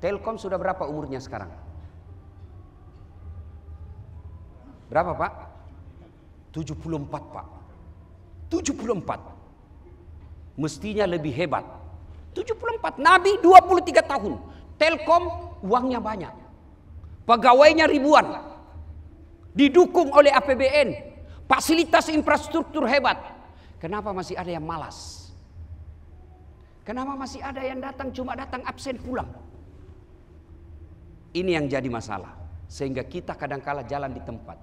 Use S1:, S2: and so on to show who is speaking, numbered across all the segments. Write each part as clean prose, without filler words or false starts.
S1: Telkom sudah berapa umurnya sekarang? Berapa Pak? 74 Pak. 74. Mestinya lebih hebat. 74. Nabi 23 tahun. Telkom uangnya banyak. Pegawainya ribuan. Didukung oleh APBN. Fasilitas infrastruktur hebat. Kenapa masih ada yang malas? Kenapa masih ada yang datang cuma datang absen pulang? Ini yang jadi masalah. Sehingga kita kadang-kala jalan di tempat.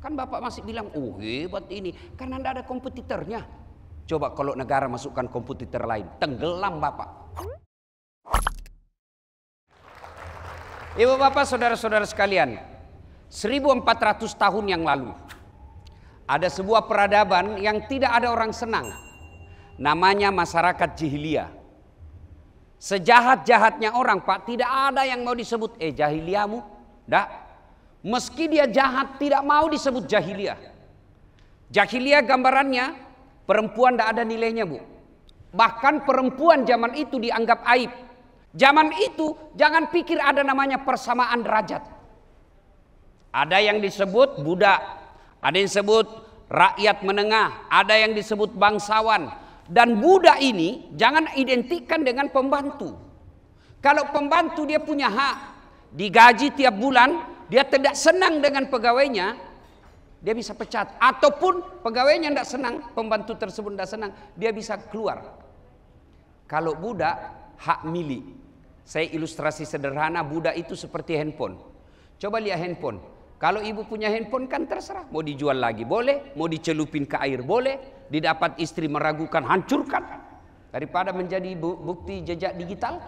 S1: Kan Bapak masih bilang, oh hebat ini. Karena tidak ada kompetitornya. Coba kalau negara masukkan kompetitor lain. Tenggelam Bapak. Ibu Bapak, saudara-saudara sekalian. 1400 tahun yang lalu. Ada sebuah peradaban yang tidak ada orang senang. Namanya masyarakat jahiliyah. Sejahat-jahatnya orang Pak, tidak ada yang mau disebut jahiliyahmu. Tidak. Meski dia jahat tidak mau disebut jahiliyah. Jahiliyah gambarannya perempuan tidak ada nilainya Bu. Bahkan perempuan zaman itu dianggap aib. Zaman itu jangan pikir ada namanya persamaan derajat. Ada yang disebut budak, ada yang disebut rakyat menengah, ada yang disebut bangsawan. Dan budak ini jangan identikkan dengan pembantu. Kalau pembantu dia punya hak, digaji tiap bulan, dia tidak senang dengan pegawainya, dia bisa pecat. Ataupun pegawainya tidak senang, pembantu tersebut tidak senang, dia bisa keluar. Kalau budak, hak milik. Saya ilustrasi sederhana, budak itu seperti handphone. Coba lihat handphone. Kalau ibu punya handphone kan terserah. Mau dijual lagi boleh, mau dicelupin ke air boleh, didapat istri meragukan, hancurkan. Daripada menjadi bukti jejak digital.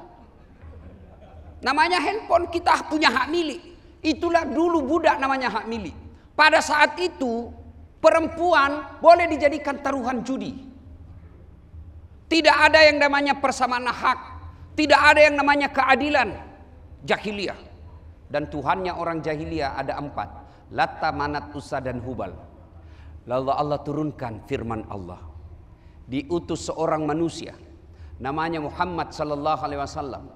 S1: Namanya handphone, kita punya hak milik. Itulah dulu budak namanya hak milik. Pada saat itu perempuan boleh dijadikan taruhan judi. Tidak ada yang namanya persamaan hak. Tidak ada yang namanya keadilan. Jahiliyah. Dan Tuhannya orang jahiliyah ada 4. Latta, Manat, Uzza dan Hubal. Lalu Allah turunkan firman Allah. Diutus seorang manusia. Namanya Muhammad sallallahu alaihi wasallam.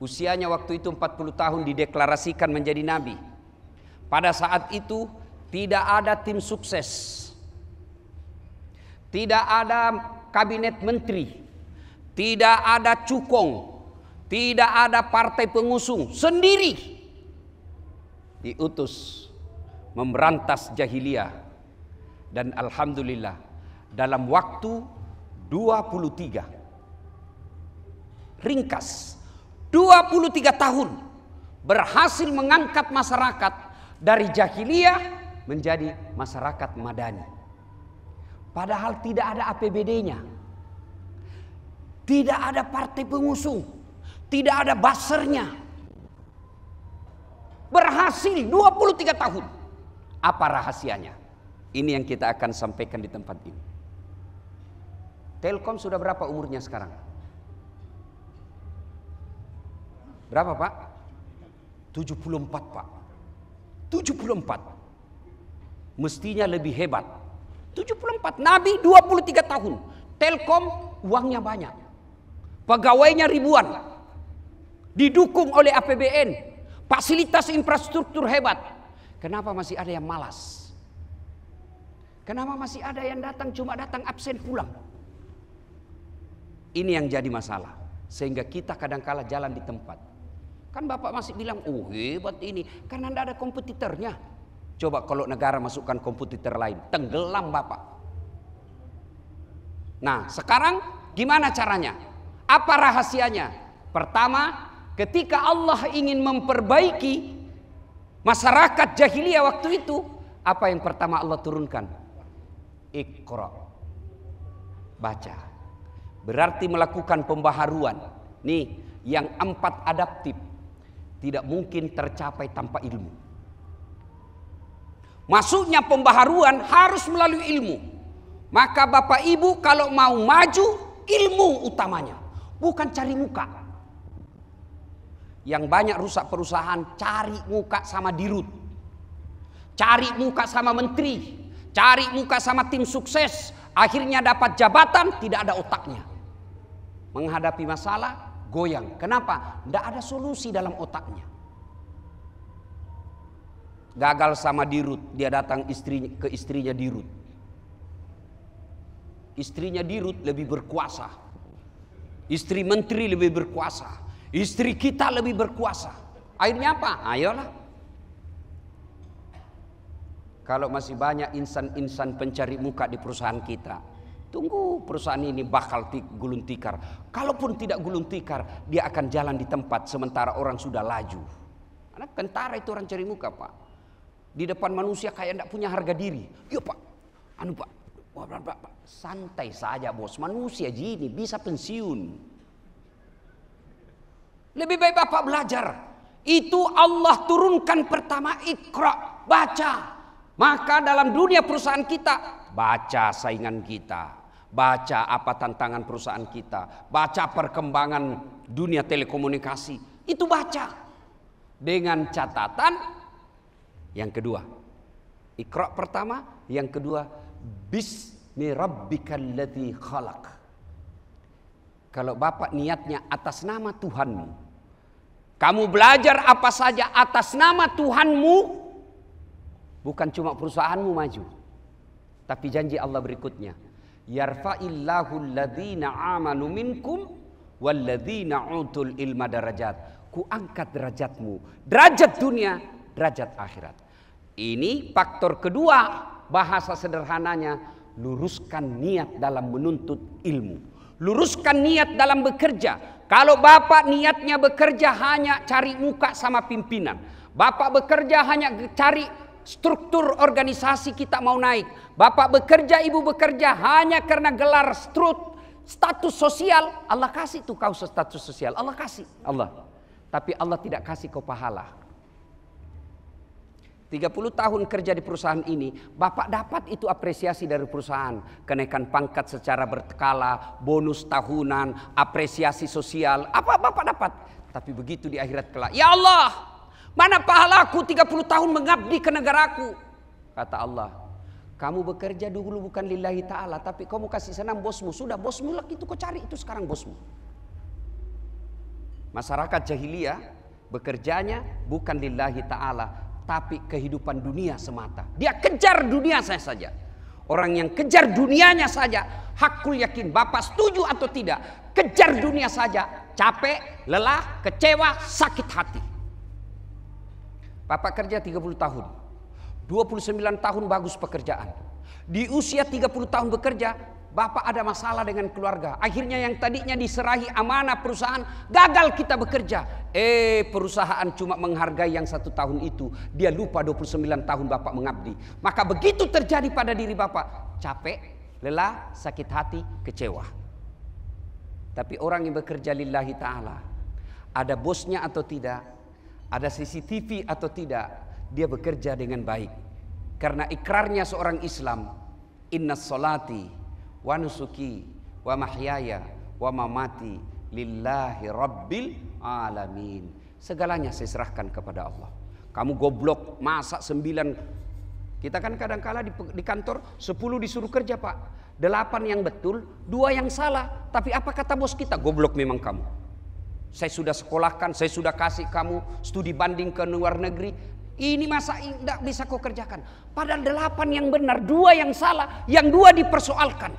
S1: Usianya waktu itu 40 tahun dideklarasikan menjadi nabi. Pada saat itu tidak ada tim sukses. Tidak ada kabinet menteri. Tidak ada cukong. Tidak ada partai pengusung. Sendiri diutus memberantas jahiliyah. Dan alhamdulillah dalam waktu 23 ringkas 23 tahun berhasil mengangkat masyarakat dari jahiliyah menjadi masyarakat madani. Padahal tidak ada APBD-nya. Tidak ada partai pengusung. Tidak ada basernya. Berhasil 23 tahun. Apa rahasianya? Ini yang kita akan sampaikan di tempat ini. Telkom sudah berapa umurnya sekarang? Berapa Pak? 74 Pak. 74. Mestinya lebih hebat. 74. Nabi 23 tahun. Telkom uangnya banyak. Pegawainya ribuan. Didukung oleh APBN. Fasilitas infrastruktur hebat. Kenapa masih ada yang malas? Kenapa masih ada yang datang cuma datang absen pulang? Ini yang jadi masalah. Sehingga kita kadang-kala jalan di tempat. Kan Bapak masih bilang, oh hebat ini. Karena tidak ada kompetitornya. Coba kalau negara masukkan kompetitor lain. Tenggelam Bapak. Nah sekarang gimana caranya? Apa rahasianya? Pertama, ketika Allah ingin memperbaiki masyarakat jahiliyah waktu itu, apa yang pertama Allah turunkan? Iqra. Baca. Berarti melakukan pembaharuan. Nih, yang 4 adaptif tidak mungkin tercapai tanpa ilmu. Masuknya pembaharuan harus melalui ilmu. Maka Bapak Ibu kalau mau maju, ilmu utamanya, bukan cari muka. Yang banyak rusak perusahaan cari muka sama dirut, cari muka sama menteri, cari muka sama tim sukses, akhirnya dapat jabatan tidak ada otaknya. Menghadapi masalah goyang. Kenapa? Tidak ada solusi dalam otaknya. Gagal sama Dirut, dia datang ke istrinya Dirut. Istrinya Dirut lebih berkuasa. Istri menteri lebih berkuasa. Istri kita lebih berkuasa. Akhirnya apa? Ayolah. Kalau masih banyak insan-insan pencari muka di perusahaan kita, tunggu perusahaan ini bakal gulung tikar. Kalaupun tidak gulung tikar, dia akan jalan di tempat sementara orang sudah laju. Karena tentara itu orang cari muka, Pak. Di depan manusia kayak tidak punya harga diri. Yuk Pak, Pak. Wah, Pak. Santai saja bos, manusia gini bisa pensiun. Lebih baik Bapak belajar. Itu Allah turunkan pertama, Iqra, baca. Maka dalam dunia perusahaan kita, baca saingan kita, baca apa tantangan perusahaan kita, baca perkembangan dunia telekomunikasi, itu baca. Dengan catatan yang kedua, Iqra pertama, yang kedua Bismi rabbikal ladzi khalaq. Kalau Bapak niatnya atas nama Tuhanmu, kamu belajar apa saja atas nama Tuhanmu, bukan cuma perusahaanmu maju, tapi janji Allah berikutnya, yarfa'illahu alladhina amanu minkum walladzina utul ilma darajat. Ku angkat derajatmu, derajat dunia, derajat akhirat. Ini faktor kedua, bahasa sederhananya, luruskan niat dalam menuntut ilmu. Luruskan niat dalam bekerja. Kalau Bapak niatnya bekerja hanya cari muka sama pimpinan, Bapak bekerja hanya cari struktur organisasi kita mau naik, Bapak bekerja, Ibu bekerja hanya karena gelar status sosial, Allah kasih tuh kau status sosial, Allah kasih, Allah. Tapi Allah tidak kasih kau pahala. 30 tahun kerja di perusahaan ini, Bapak dapat itu apresiasi dari perusahaan. Kenaikan pangkat secara berkala, bonus tahunan, apresiasi sosial, apa Bapak dapat. Tapi begitu di akhirat kelak, ya Allah, mana pahalaku 30 tahun mengabdi ke negaraku? Kata Allah, kamu bekerja dulu bukan lillahi ta'ala, tapi kamu kasih senang bosmu. Sudah bosmu lah itu kau cari, itu sekarang bosmu. Masyarakat jahiliyah bekerjanya bukan lillahi ta'ala, tapi kehidupan dunia semata. Dia kejar dunia saja. Orang yang kejar dunianya saja, hakul yakin Bapak setuju atau tidak, kejar dunia saja, capek, lelah, kecewa, sakit hati. Bapak kerja 30 tahun, 29 tahun bagus pekerjaan. Di usia 30 tahun bekerja, Bapak ada masalah dengan keluarga. Akhirnya yang tadinya diserahi amanah perusahaan, gagal kita bekerja. Perusahaan cuma menghargai yang 1 tahun itu. Dia lupa 29 tahun Bapak mengabdi. Maka begitu terjadi pada diri Bapak, capek, lelah, sakit hati, kecewa. Tapi orang yang bekerja lillahi ta'ala, ada bosnya atau tidak, ada CCTV atau tidak, dia bekerja dengan baik. Karena ikrarnya seorang Islam, inna sholati wa nusuki wa mahyaya wa mamati lillahi rabbil alamin. Segalanya saya serahkan kepada Allah. Kamu goblok, masa 9, kita kan kadang-kala di kantor 10 disuruh kerja Pak, 8 yang betul, 2 yang salah. Tapi apa kata bos kita? Goblok memang kamu. Saya sudah sekolahkan, saya sudah kasih kamu studi banding ke luar negeri. Ini masa tidak bisa kau kerjakan. Padahal 8 yang benar, 2 yang salah, yang 2 dipersoalkan.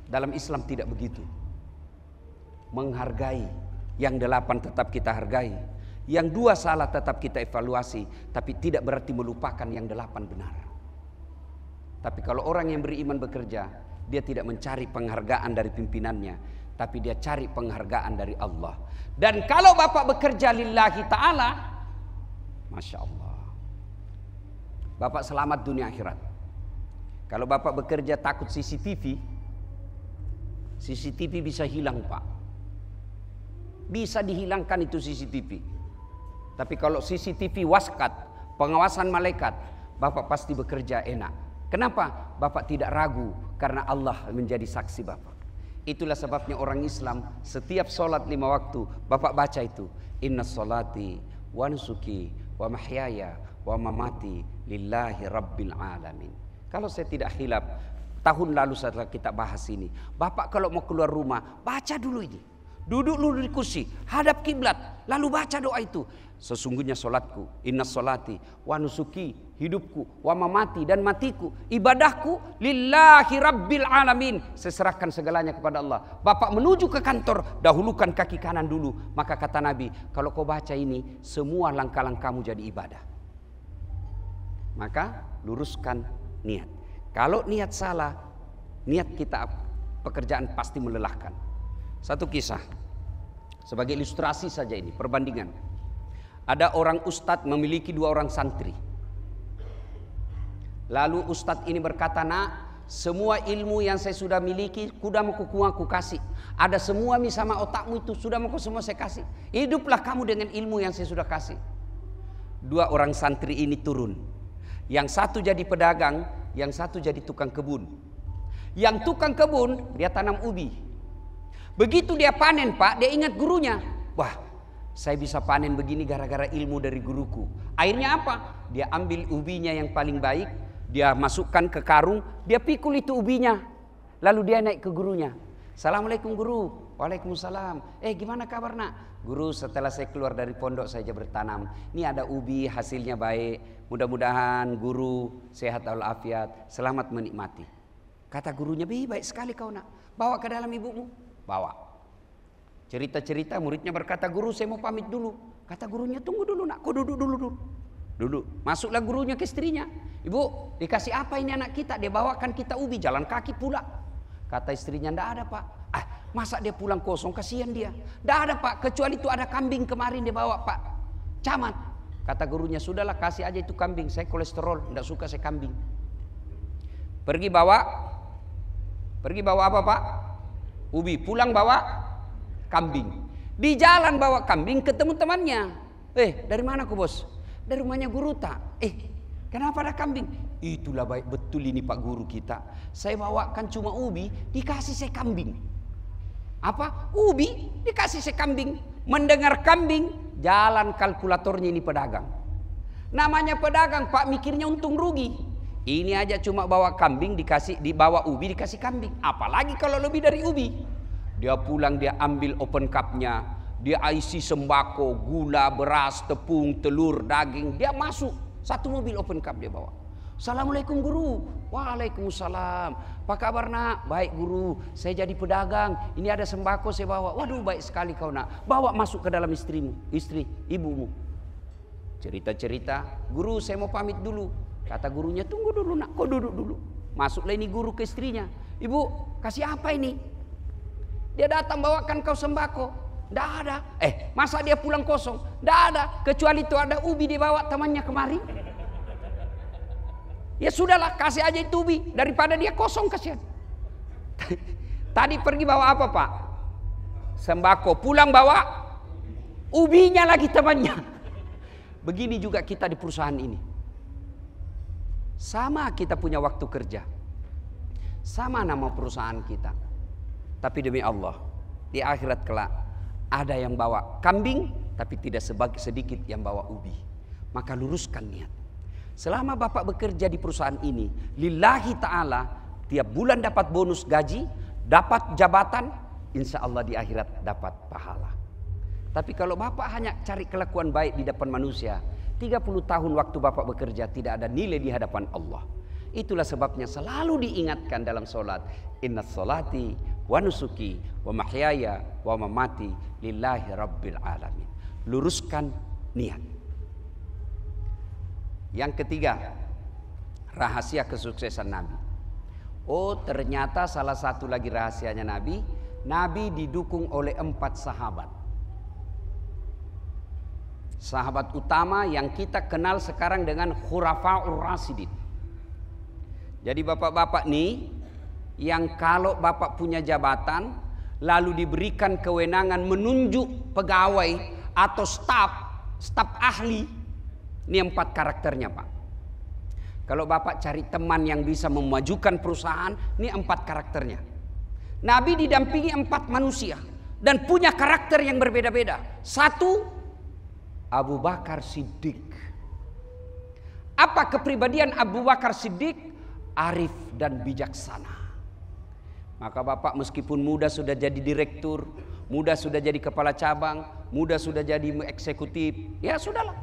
S1: Dalam Islam tidak begitu. Menghargai, yang 8 tetap kita hargai, yang 2 salah tetap kita evaluasi, tapi tidak berarti melupakan yang 8 benar. Tapi kalau orang yang beriman bekerja, dia tidak mencari penghargaan dari pimpinannya, tapi dia cari penghargaan dari Allah. Dan kalau Bapak bekerja lillahi ta'ala, Masya Allah, Bapak selamat dunia akhirat. Kalau Bapak bekerja takut CCTV bisa hilang Pak. Bisa dihilangkan itu CCTV. Tapi kalau CCTV waskat, pengawasan malaikat, Bapak pasti bekerja enak. Kenapa? Bapak tidak ragu karena Allah menjadi saksi Bapak. Itulah sebabnya orang Islam setiap sholat 5 waktu Bapak baca itu, inna sholati wa nusuki wa mahyaya wa mamati lillahi rabbil alamin. Kalau saya tidak hilaf, tahun lalu setelah kita bahas ini, Bapak kalau mau keluar rumah baca dulu ini, Duduk lu di kursi, hadap kiblat, lalu baca doa itu. Sesungguhnya solatku, inna solati, wa nusuki, hidupku, wa mamati dan matiku, ibadahku, lillahi rabbil alamin. Saya serahkan segalanya kepada Allah. Bapak menuju ke kantor, dahulukan kaki kanan dulu. Maka kata Nabi, kalau kau baca ini, semua langkah-langkahmu jadi ibadah. Maka luruskan niat. Kalau niat salah, niat kita pekerjaan pasti melelahkan. Satu kisah, sebagai ilustrasi saja ini, perbandingan. Ada orang ustadz memiliki 2 orang santri. Lalu ustadz ini berkata, nak, semua ilmu yang saya sudah miliki, kuda mau aku kasih. Ada semua sama otakmu itu, sudah mau semua saya kasih. Hiduplah kamu dengan ilmu yang saya sudah kasih. 2 orang santri ini turun. Yang satu jadi pedagang, yang satu jadi tukang kebun. Yang tukang kebun, dia tanam ubi. Begitu dia panen, Pak, dia ingat gurunya. Wah, saya bisa panen begini gara-gara ilmu dari guruku. Akhirnya apa? Dia ambil ubinya yang paling baik, dia masukkan ke karung, dia pikul itu ubinya. Lalu dia naik ke gurunya. Assalamualaikum guru. Waalaikumsalam. Gimana kabar nak? Guru, setelah saya keluar dari pondok saya bertanam. Ini ada ubi, hasilnya baik. Mudah-mudahan guru sehat walafiat, selamat menikmati. Kata gurunya, baik sekali kau nak. Bawa ke dalam ibumu. Bawa. Cerita-cerita muridnya berkata, guru saya mau pamit dulu. Kata gurunya, tunggu dulu nak, kau duduk dulu. Duduk. Masuklah gurunya ke istrinya. Ibu, dikasih apa ini anak kita? Dia bawakan kita ubi, jalan kaki pula. Kata istrinya, ndak ada pak. Masa dia pulang kosong, kasihan dia. Ndak ada pak, kecuali itu ada kambing kemarin dia bawa pak. Camat. Kata gurunya, sudahlah kasih aja itu kambing. Saya kolesterol, ndak suka saya kambing. Pergi bawa apa pak? Ubi. Pulang bawa kambing. Di jalan bawa kambing ketemu temannya. Dari mana kau bos? Dari rumahnya guru tak. Kenapa ada kambing? Itulah baik betul ini pak guru kita. Saya bawakan cuma ubi, dikasih saya kambing. Apa? Ubi, dikasih saya kambing. Mendengar kambing, jalan kalkulatornya ini pedagang. Namanya pedagang pak, mikirnya untung rugi. Ini aja cuma bawa kambing dibawa ubi dikasih kambing. Apalagi kalau lebih dari ubi. Dia pulang, dia ambil open cup-nya, dia isi sembako, gula, beras, tepung, telur, daging. Dia masuk, 1 mobil open cup dia bawa. Assalamualaikum guru. Waalaikumsalam. Apa kabar nak? Baik guru, saya jadi pedagang. Ini ada sembako saya bawa. Waduh baik sekali kau nak. Bawa masuk ke dalam ibumu. Cerita-cerita, guru saya mau pamit dulu. Kata gurunya, tunggu dulu nak, kau duduk dulu. Masuklah ini guru ke istrinya. Ibu, kasih apa ini? Dia datang bawakan kau sembako. Nggak ada. Masa dia pulang kosong? Nggak ada. Kecuali itu ada ubi dibawa temannya kemari. Ya sudahlah, kasih aja itu ubi. Daripada dia kosong, kasihan. Tadi pergi bawa apa pak? Sembako. Pulang bawa ubinya lagi temannya. Begini juga kita di perusahaan ini. Sama kita punya waktu kerja. Sama nama perusahaan kita. Tapi demi Allah, di akhirat kelak ada yang bawa kambing, tapi tidak sedikit yang bawa ubi. Maka luruskan niat. Selama bapak bekerja di perusahaan ini, lillahi ta'ala, tiap bulan dapat bonus gaji, dapat jabatan, insya Allah di akhirat dapat pahala. Tapi kalau bapak hanya cari kelakuan baik di depan manusia, 30 tahun waktu bapak bekerja tidak ada nilai di hadapan Allah. Itulah sebabnya selalu diingatkan dalam solat, inna solati wa nusuki wa mahyaya wa mamati lillahi rabbil alamin. Luruskan niat. Yang ketiga, rahasia kesuksesan Nabi. Ternyata salah satu lagi rahasianya Nabi, Nabi didukung oleh 4 sahabat. Sahabat utama yang kita kenal sekarang dengan Khurafaur Rasyidin. Jadi bapak-bapak nih, yang kalau bapak punya jabatan, lalu diberikan kewenangan menunjuk pegawai atau staf ahli, ini 4 karakternya pak. Kalau bapak cari teman yang bisa memajukan perusahaan, ini 4 karakternya. Nabi didampingi 4 manusia dan punya karakter yang berbeda-beda. 1, Abu Bakar Siddiq. Apa kepribadian Abu Bakar Siddiq? Arif dan bijaksana. Maka bapak meskipun muda sudah jadi direktur, muda sudah jadi kepala cabang, muda sudah jadi eksekutif. Ya sudahlah,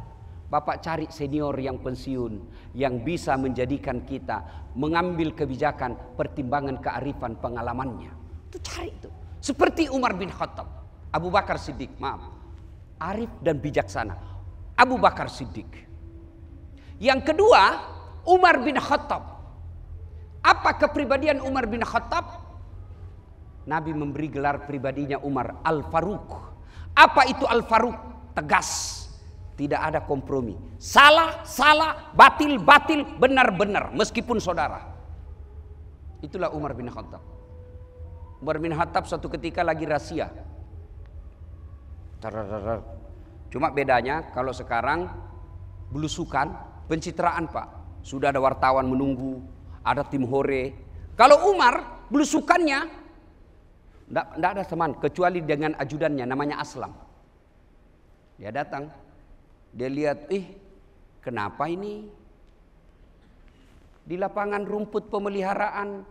S1: Bapak cari senior yang pensiun, yang bisa menjadikan kita mengambil kebijakan, pertimbangan kearifan pengalamannya. Itu cari itu. Seperti Umar bin Khattab, Abu Bakar Siddiq, maaf, arif dan bijaksana. Abu Bakar Siddiq. Yang kedua, Umar bin Khattab. Apa kepribadian Umar bin Khattab? Nabi memberi gelar pribadinya Umar Al-Faruq. Apa itu Al-Faruq? Tegas, tidak ada kompromi. Salah, salah, batil, batil, benar, benar, meskipun saudara. Itulah Umar bin Khattab. Umar bin Khattab suatu ketika lagi rahasia. Cuma bedanya kalau sekarang belusukan, pencitraan Pak. Sudah ada wartawan menunggu, ada tim hore. Kalau Umar belusukannya tidak ada teman kecuali dengan ajudannya namanya Aslam. Dia datang, dia lihat, kenapa ini di lapangan rumput pemeliharaan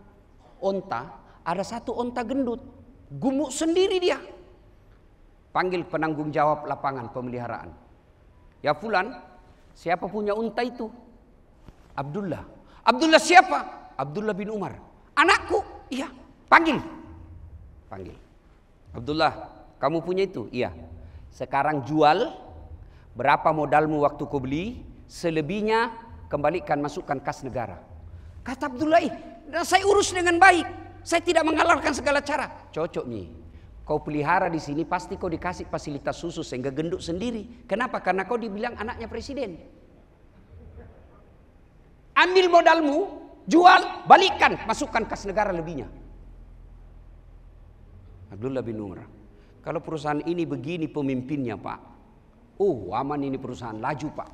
S1: onta ada satu onta gendut, gemuk sendiri dia. Panggil penanggung jawab lapangan pemeliharaan. Ya Fulan, siapa punya unta itu? Abdullah. Abdullah siapa? Abdullah bin Umar. Anakku. Iya. Panggil. Abdullah, kamu punya itu? Iya. Sekarang jual. Berapa modalmu waktu kau beli? Selebihnya kembalikan, masukkan kas negara. Kata Abdullah, saya urus dengan baik. Saya tidak menghalalkan segala cara. Cocok nih. Kau pelihara di sini pasti kau dikasih fasilitas khusus sehingga gendut sendiri. Kenapa? Karena kau dibilang anaknya presiden. Ambil modalmu, jual, balikkan, masukkan kas negara lebihnya. Abdullah bin Umar. Kalau perusahaan ini begini pemimpinnya Pak, aman ini perusahaan, laju Pak.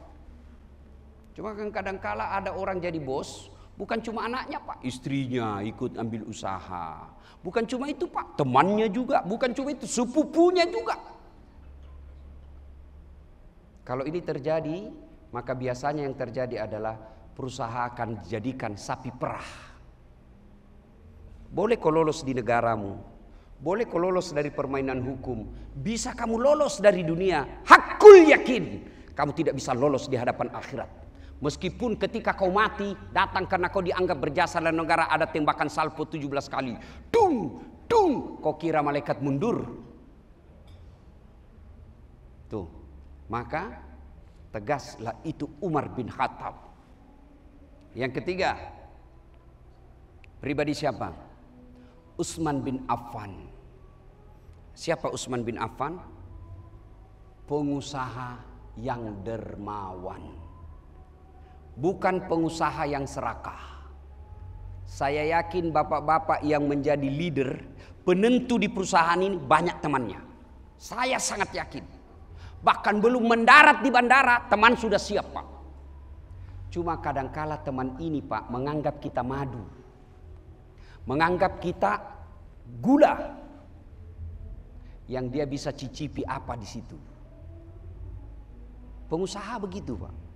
S1: Cuma kan kadang-kala ada orang jadi bos, bukan cuma anaknya Pak, istrinya ikut ambil usaha. Bukan cuma itu Pak, temannya juga. Bukan cuma itu, sepupunya juga. Kalau ini terjadi, maka biasanya yang terjadi adalah perusahaan akan dijadikan sapi perah. Boleh kau lolos di negaramu, boleh kau lolos dari permainan hukum, bisa kamu lolos dari dunia. Hakul yakin, kamu tidak bisa lolos di hadapan akhirat. Meskipun ketika kau mati, datang karena kau dianggap berjasa dalam negara, ada tembakan salvo 17 kali. Dung, dung, kau kira malaikat mundur. Tuh, maka tegaslah itu Umar bin Khattab. Yang ketiga, pribadi siapa? Utsman bin Affan. Siapa Utsman bin Affan? Pengusaha yang dermawan. Bukan pengusaha yang serakah. Saya yakin bapak-bapak yang menjadi leader, penentu di perusahaan ini banyak temannya. Saya sangat yakin. Bahkan belum mendarat di bandara, teman sudah siap Pak. Cuma kadangkala teman ini Pak menganggap kita madu. Menganggap kita gula. Yang dia bisa cicipi apa di situ. Pengusaha begitu Pak.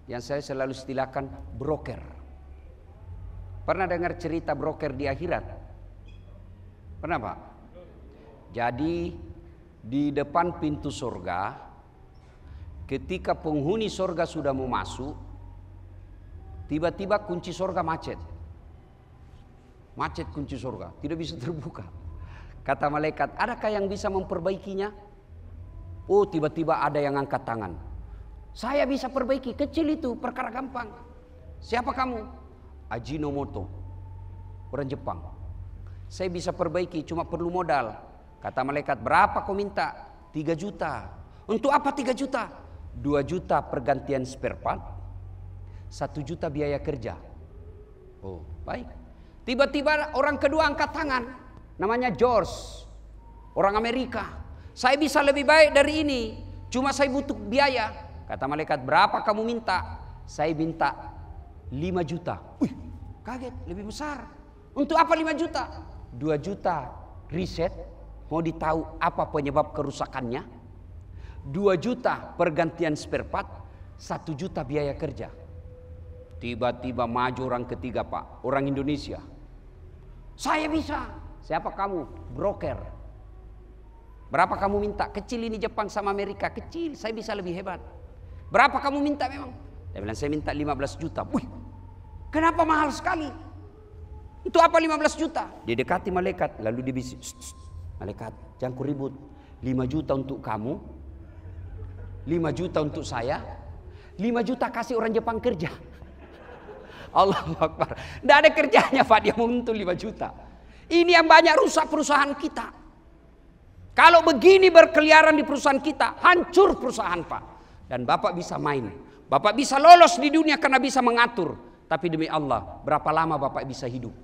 S1: Yang saya selalu istilahkan broker. Pernah dengar cerita broker di akhirat? Pernah Pak? Jadi di depan pintu surga, ketika penghuni surga sudah mau masuk, tiba-tiba kunci surga macet. Macet kunci surga, tidak bisa terbuka. Kata malaikat, adakah yang bisa memperbaikinya? Oh, tiba-tiba ada yang angkat tangan. Saya bisa perbaiki, kecil itu, perkara gampang. Siapa kamu? Ajinomoto, orang Jepang. Saya bisa perbaiki, cuma perlu modal. Kata malaikat, berapa kau minta? 3 juta. Untuk apa 3 juta? 2 juta pergantian spare part, 1 juta biaya kerja. Oh, baik. Tiba-tiba orang kedua angkat tangan, namanya George, orang Amerika. Saya bisa lebih baik dari ini, cuma saya butuh biaya. Kata malaikat, berapa kamu minta? Saya minta 5 juta. Kaget, lebih besar. Untuk apa 5 juta? 2 juta riset, mau ditahu apa penyebab kerusakannya. 2 juta pergantian spare part, 1 juta biaya kerja. Tiba-tiba maju orang ketiga Pak, orang Indonesia. Saya bisa. Siapa kamu? Broker. Berapa kamu minta? Kecil ini Jepang sama Amerika. Kecil, saya bisa lebih hebat. Berapa kamu minta memang? Dia bilang, saya minta 15 juta. Wih, kenapa mahal sekali? Itu apa 15 juta? Dia dekati malaikat. Lalu dia bisik, malaikat, jangan ku ribut. 5 juta untuk kamu, 5 juta untuk saya, 5 juta kasih orang Jepang kerja. Allahu Akbar. Tidak ada kerjanya Pak, dia untuk 5 juta. Ini yang banyak rusak perusahaan kita. Kalau begini berkeliaran di perusahaan kita, hancur perusahaan Pak. Dan Bapak bisa main. Bapak bisa lolos di dunia karena bisa mengatur. Tapi demi Allah, berapa lama Bapak bisa hidup?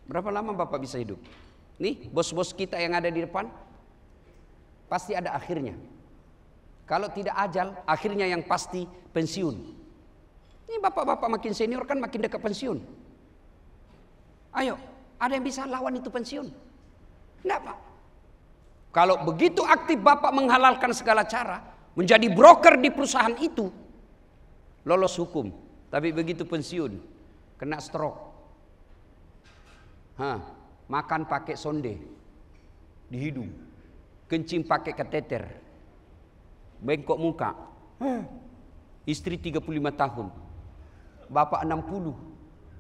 S1: Berapa lama Bapak bisa hidup? Nih, bos-bos kita yang ada di depan, pasti ada akhirnya. Kalau tidak ajal, akhirnya yang pasti pensiun. Ini bapak-bapak makin senior kan makin dekat pensiun. Ayo, ada yang bisa lawan itu pensiun? Enggak Pak. Kalau begitu aktif Bapak menghalalkan segala cara, menjadi broker di perusahaan itu, lolos hukum. Tapi begitu pensiun, kena stroke. Makan pakai sonde di hidung, kencing pakai kateter, bengkok muka. Istri 35 tahun, bapak 60,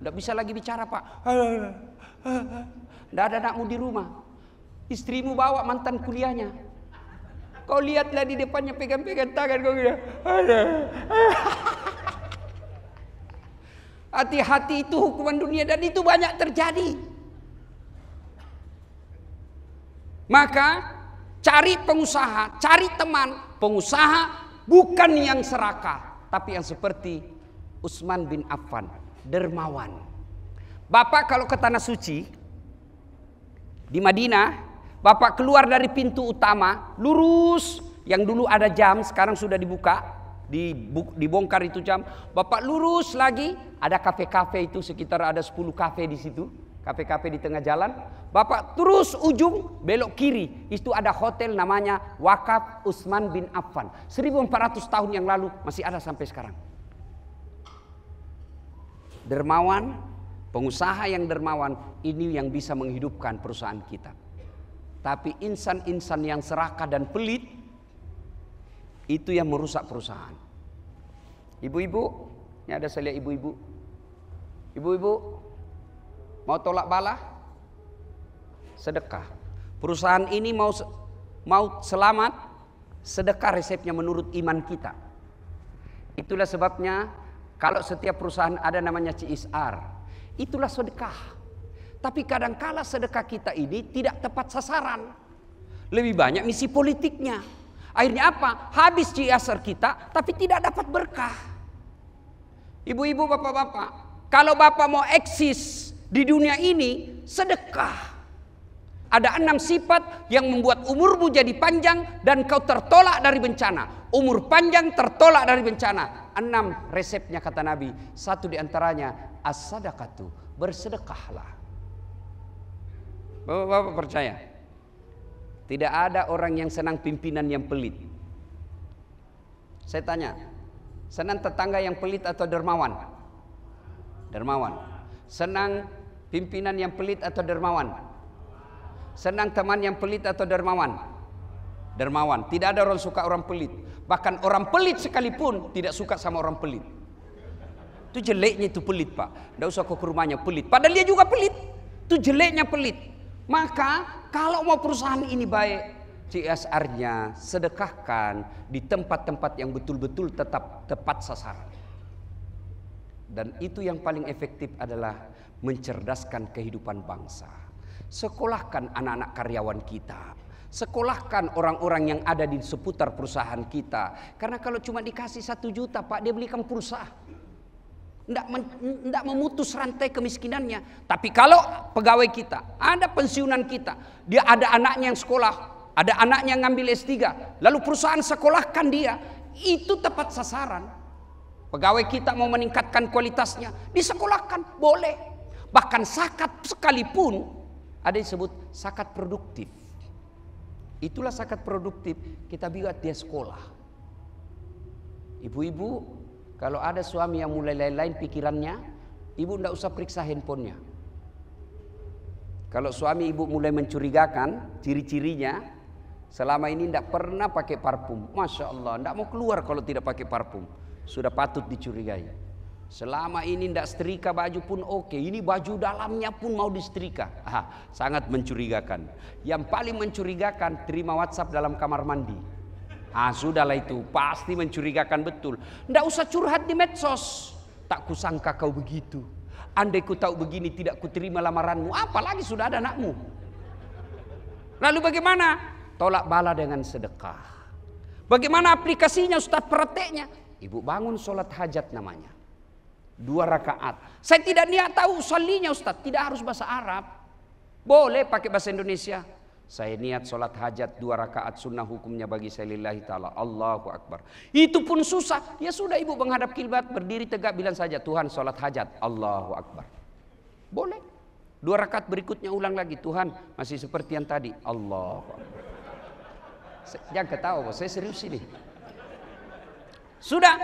S1: tidak bisa lagi bicara Pak. Tidak ada anakmu di rumah, istrimu bawa mantan kuliahnya. Kau lihatlah di depannya pegang-pegang tangan kau gitu. Hati-hati, itu hukuman dunia dan itu banyak terjadi. Maka cari pengusaha, cari teman pengusaha bukan yang serakah, tapi yang seperti Utsman bin Affan, dermawan. Bapak kalau ke tanah suci di Madinah, Bapak keluar dari pintu utama, lurus, yang dulu ada jam, sekarang sudah dibuka, dibongkar itu jam. Bapak lurus lagi, ada kafe-kafe itu, sekitar ada 10 kafe di situ, kafe-kafe di tengah jalan. Bapak terus ujung, belok kiri, itu ada hotel namanya Wakaf Utsman bin Affan. 1400 tahun yang lalu, masih ada sampai sekarang. Dermawan, pengusaha yang dermawan, ini yang bisa menghidupkan perusahaan kita. Tapi insan-insan yang serakah dan pelit, itu yang merusak perusahaan. Ibu-ibu, ini ada saya lihat ibu-ibu. Ibu-ibu, mau tolak bala? Sedekah. Perusahaan ini mau selamat, sedekah resepnya menurut iman kita. Itulah sebabnya kalau setiap perusahaan ada namanya CSR, itulah sedekah. Tapi kadangkala sedekah kita ini tidak tepat sasaran. Lebih banyak misi politiknya. Akhirnya apa? Habis CSR kita tapi tidak dapat berkah. Ibu-ibu, bapak-bapak, kalau bapak mau eksis di dunia ini, sedekah. Ada 6 sifat yang membuat umurmu jadi panjang dan kau tertolak dari bencana. Umur panjang tertolak dari bencana. 6 resepnya kata Nabi. 1 diantaranya as-sadaqatu, bersedekahlah. Bapak-bapak percaya? Tidak ada orang yang senang pimpinan yang pelit. Saya tanya, senang tetangga yang pelit atau dermawan? Dermawan. Senang pimpinan yang pelit atau dermawan? Senang teman yang pelit atau dermawan? Dermawan. Tidak ada orang suka orang pelit. Bahkan orang pelit sekalipun tidak suka sama orang pelit. Itu jeleknya itu pelit Pak. Tidak usah kau ke rumahnya pelit. Padahal dia juga pelit. Itu jeleknya pelit. Maka kalau mau perusahaan ini baik, CSR-nya sedekahkan di tempat-tempat yang betul-betul tetap tepat sasaran. Dan itu yang paling efektif adalah mencerdaskan kehidupan bangsa. Sekolahkan anak-anak karyawan kita. Sekolahkan orang-orang yang ada di seputar perusahaan kita. Karena kalau cuma dikasih 1 juta Pak, dia belikan pulsa. Tidak memutus rantai kemiskinannya. Tapi kalau pegawai kita, ada pensiunan kita, dia ada anaknya yang sekolah, ada anaknya yang ngambil S3, lalu perusahaan sekolahkan dia, itu tepat sasaran. Pegawai kita mau meningkatkan kualitasnya, disekolahkan, boleh. Bahkan zakat sekalipun ada disebut zakat produktif. Itulah zakat produktif, kita buat dia sekolah. Ibu-ibu, kalau ada suami yang mulai lain-lain pikirannya, ibu tidak usah periksa handphonenya. Kalau suami ibu mulai mencurigakan, ciri-cirinya selama ini tidak pernah pakai parfum. Masya Allah, tidak mau keluar kalau tidak pakai parfum. Sudah patut dicurigai. Selama ini tidak setrika baju pun oke. Ini baju dalamnya pun mau disetrika. Sangat mencurigakan. Yang paling mencurigakan, terima WhatsApp dalam kamar mandi. Sudahlah itu, pasti mencurigakan betul. Tidak usah curhat di medsos. Tak kusangka kau begitu. Andai ku tahu begini tidak kuterima lamaranmu. Apalagi sudah ada anakmu. Lalu bagaimana? Tolak bala dengan sedekah. Bagaimana aplikasinya Ustaz, prakteknya? Ibu bangun sholat hajat namanya. 2 rakaat. Saya tidak niat tahu salinya Ustaz. Tidak harus bahasa Arab. Boleh pakai bahasa Indonesia. Saya niat sholat hajat 2 rakaat sunnah, hukumnya bagi saya lillahi ta'ala. Allahu Akbar. Itu pun susah. Ya sudah ibu menghadap kiblat, berdiri tegak, bilang saja Tuhan sholat hajat. Allahu Akbar. Boleh. 2 rakaat berikutnya ulang lagi. Tuhan masih seperti yang tadi. Allahu Akbar. Jangan ketawa, saya serius ini. Sudah.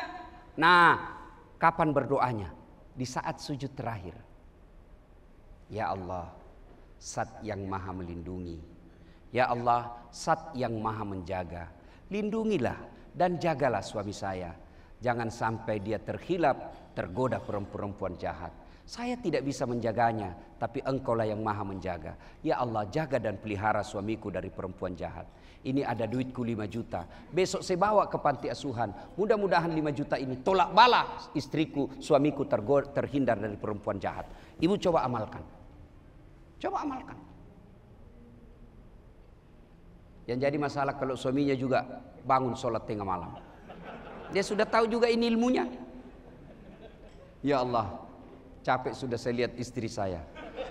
S1: Nah, kapan berdoanya? Di saat sujud terakhir. Ya Allah, Zat yang maha melindungi. Ya Allah, Zat yang maha menjaga. Lindungilah dan jagalah suami saya. Jangan sampai dia terhilap, tergoda perempuan jahat. Saya tidak bisa menjaganya, tapi Engkaulah yang maha menjaga. Ya Allah, jaga dan pelihara suamiku dari perempuan jahat. Ini ada duitku 5 juta. Besok saya bawa ke panti asuhan. Mudah-mudahan 5 juta ini tolak bala istriku, suamiku terhindar dari perempuan jahat. Ibu coba amalkan. Coba amalkan. Yang jadi masalah kalau suaminya juga bangun sholat tengah malam. Dia sudah tahu juga ini ilmunya. Ya Allah, capek sudah saya lihat istri saya.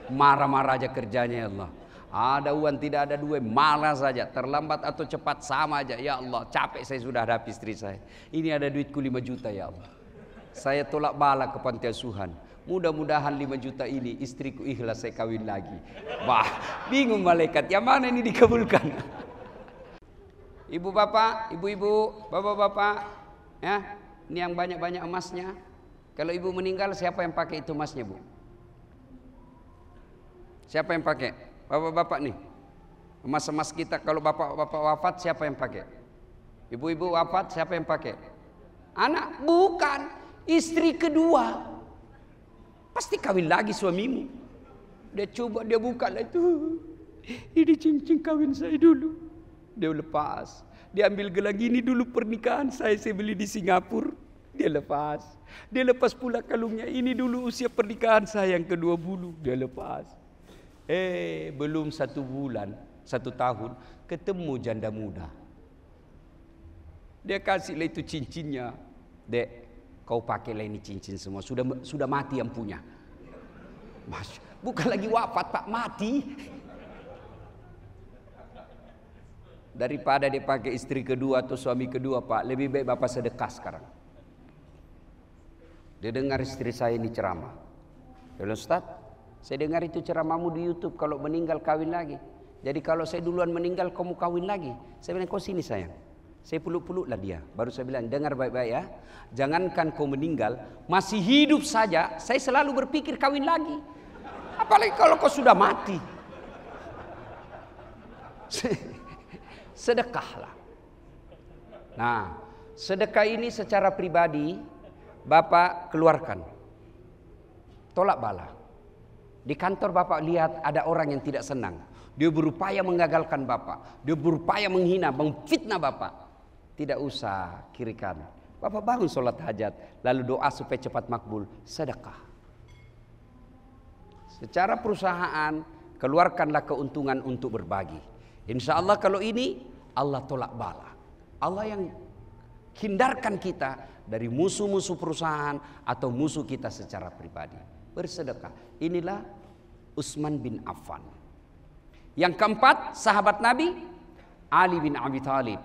S1: Marah-marah aja kerjanya ya Allah. Ada uang tidak ada duit, malah saja. Terlambat atau cepat sama aja. Ya Allah, capek saya sudah hadapi istri saya. Ini ada duitku 5 juta ya Allah. Saya tolak bala ke panti asuhan. Mudah-mudahan 5 juta ini istriku ikhlas saya kawin lagi. Wah, bingung malaikat. Yang mana ini dikabulkan? Ibu bapak, ibu-ibu, bapak-bapak, ya, ini yang banyak-banyak emasnya. Kalau ibu meninggal, siapa yang pakai itu emasnya, Bu? Siapa yang pakai? Bapak-bapak nih. Emas-emas kita kalau bapak-bapak wafat, siapa yang pakai? Ibu-ibu wafat, siapa yang pakai? Anak? Bukan. Istri kedua. Pasti kawin lagi suamimu. Dia coba, dia buka lah itu. Ini cincin kawin saya dulu. Dia lepas. Dia ambil gelang ini dulu pernikahan saya beli di Singapura. Dia lepas. Dia lepas pula kalungnya. Ini dulu usia pernikahan saya yang ke-20. Dia lepas. Belum 1 bulan, 1 tahun, ketemu janda muda. Dia kasihlah itu cincinnya. Dek, kau pakailah ini cincin semua. Sudah mati yang punya. Mas, bukan lagi wafat Pak, mati. Daripada dia pakai istri kedua atau suami kedua Pak, lebih baik Bapak sedekah sekarang. Dia dengar istri saya ini ceramah. Ya Ustaz, saya dengar itu ceramahmu di YouTube, kalau meninggal kawin lagi. Jadi kalau saya duluan meninggal kamu kawin lagi. Saya bilang, kau sini sayang. Saya peluk-peluklah dia. Baru saya bilang, dengar baik-baik ya. Jangankan kau meninggal, masih hidup saja saya selalu berpikir kawin lagi. Apalagi kalau kau sudah mati. Sedekahlah. Nah, sedekah ini secara pribadi Bapak keluarkan. Tolak bala. Di kantor Bapak lihat ada orang yang tidak senang. Dia berupaya mengagalkan Bapak. Dia berupaya menghina, memfitnah Bapak. Tidak usah kiri kanan. Bapak bangun sholat hajat. Lalu doa supaya cepat makbul. Sedekah. Secara perusahaan, keluarkanlah keuntungan untuk berbagi. Insya Allah kalau ini Allah tolak bala. Allah yang hindarkan kita dari musuh-musuh perusahaan atau musuh kita secara pribadi. Bersedekah. Inilah Utsman bin Affan. Yang keempat, sahabat Nabi Ali bin Abi Thalib.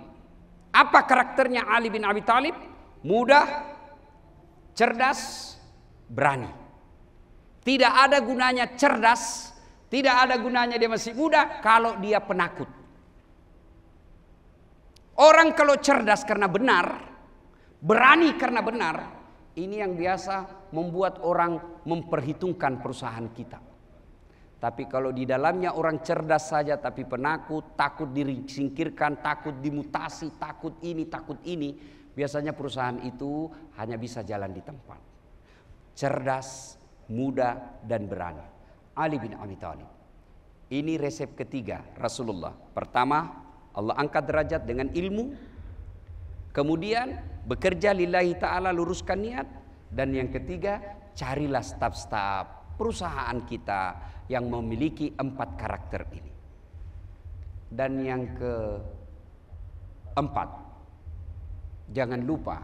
S1: Apa karakternya Ali bin Abi Thalib? Mudah, cerdas, berani. Tidak ada gunanya cerdas, tidak ada gunanya dia masih muda kalau dia penakut. Orang kalau cerdas karena benar, berani karena benar, ini yang biasa membuat orang memperhitungkan perusahaan kita. Tapi kalau di dalamnya orang cerdas saja tapi penakut, takut disingkirkan, takut dimutasi, takut ini, biasanya perusahaan itu hanya bisa jalan di tempat. Cerdas, muda, dan berani. Ali bin Abi Thalib. Ini resep ketiga Rasulullah. Pertama, Allah angkat derajat dengan ilmu. Kemudian bekerja lillahi ta'ala, luruskan niat. Dan yang ketiga, carilah staf-staf perusahaan kita yang memiliki 4 karakter ini. Dan yang keempat, jangan lupa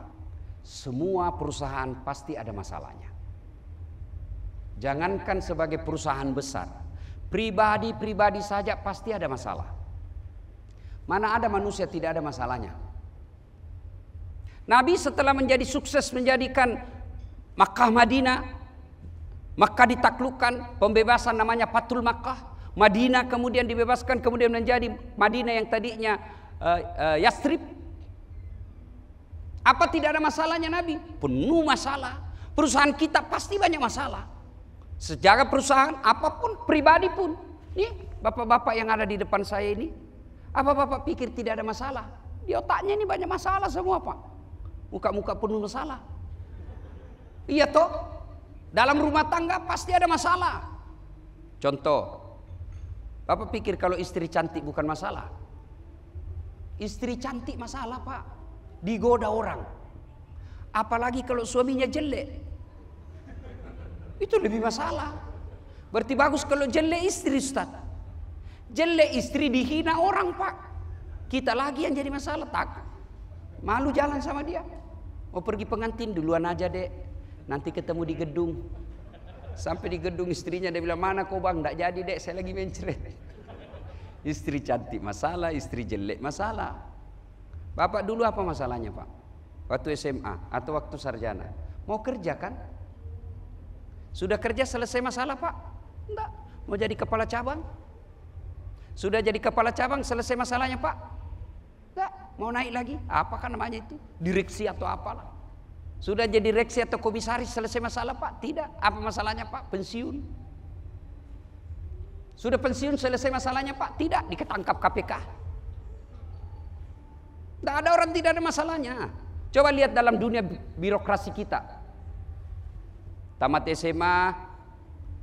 S1: semua perusahaan pasti ada masalahnya. Jangankan sebagai perusahaan besar, pribadi-pribadi saja pasti ada masalah. Mana ada manusia tidak ada masalahnya? Nabi setelah menjadi sukses menjadikan Makkah Madinah, Makkah ditaklukkan, pembebasan namanya Fathul Makkah. Madinah kemudian dibebaskan, kemudian menjadi Madinah yang tadinya Yastrib. Apa tidak ada masalahnya Nabi? Penuh masalah. Perusahaan kita pasti banyak masalah. Secara perusahaan, apapun, pribadi pun. Nih, bapak-bapak yang ada di depan saya ini. Apa bapak pikir tidak ada masalah? Di otaknya ini banyak masalah semua Pak. Muka-muka penuh masalah. Iya toh? Dalam rumah tangga pasti ada masalah. Contoh, bapak pikir kalau istri cantik bukan masalah? Istri cantik masalah Pak. Digoda orang. Apalagi kalau suaminya jelek. Itu lebih masalah. Berarti bagus kalau jelek istri Ustaz. Jelek istri dihina orang Pak. Kita lagi yang jadi masalah. Tak. Malu jalan sama dia. Mau pergi pengantin duluan aja dek. Nanti ketemu di gedung. Sampai di gedung istrinya dia bilang, mana kau bang? Nggak jadi dek, saya lagi mencret. Istri cantik masalah, istri jelek masalah. Bapak dulu apa masalahnya Pak? Waktu SMA atau waktu sarjana? Mau kerja kan? Sudah kerja selesai masalah Pak? Enggak. Mau jadi kepala cabang? Sudah jadi kepala cabang selesai masalahnya Pak? Enggak. Mau naik lagi? Apakah namanya itu? Direksi atau apalah? Sudah jadi direksi atau komisaris selesai masalah Pak? Tidak. Apa masalahnya Pak? Pensiun. Sudah pensiun selesai masalahnya Pak? Tidak. Diketangkap KPK. Tidak ada orang tidak ada masalahnya. Coba lihat dalam dunia birokrasi kita. Tamat SMA,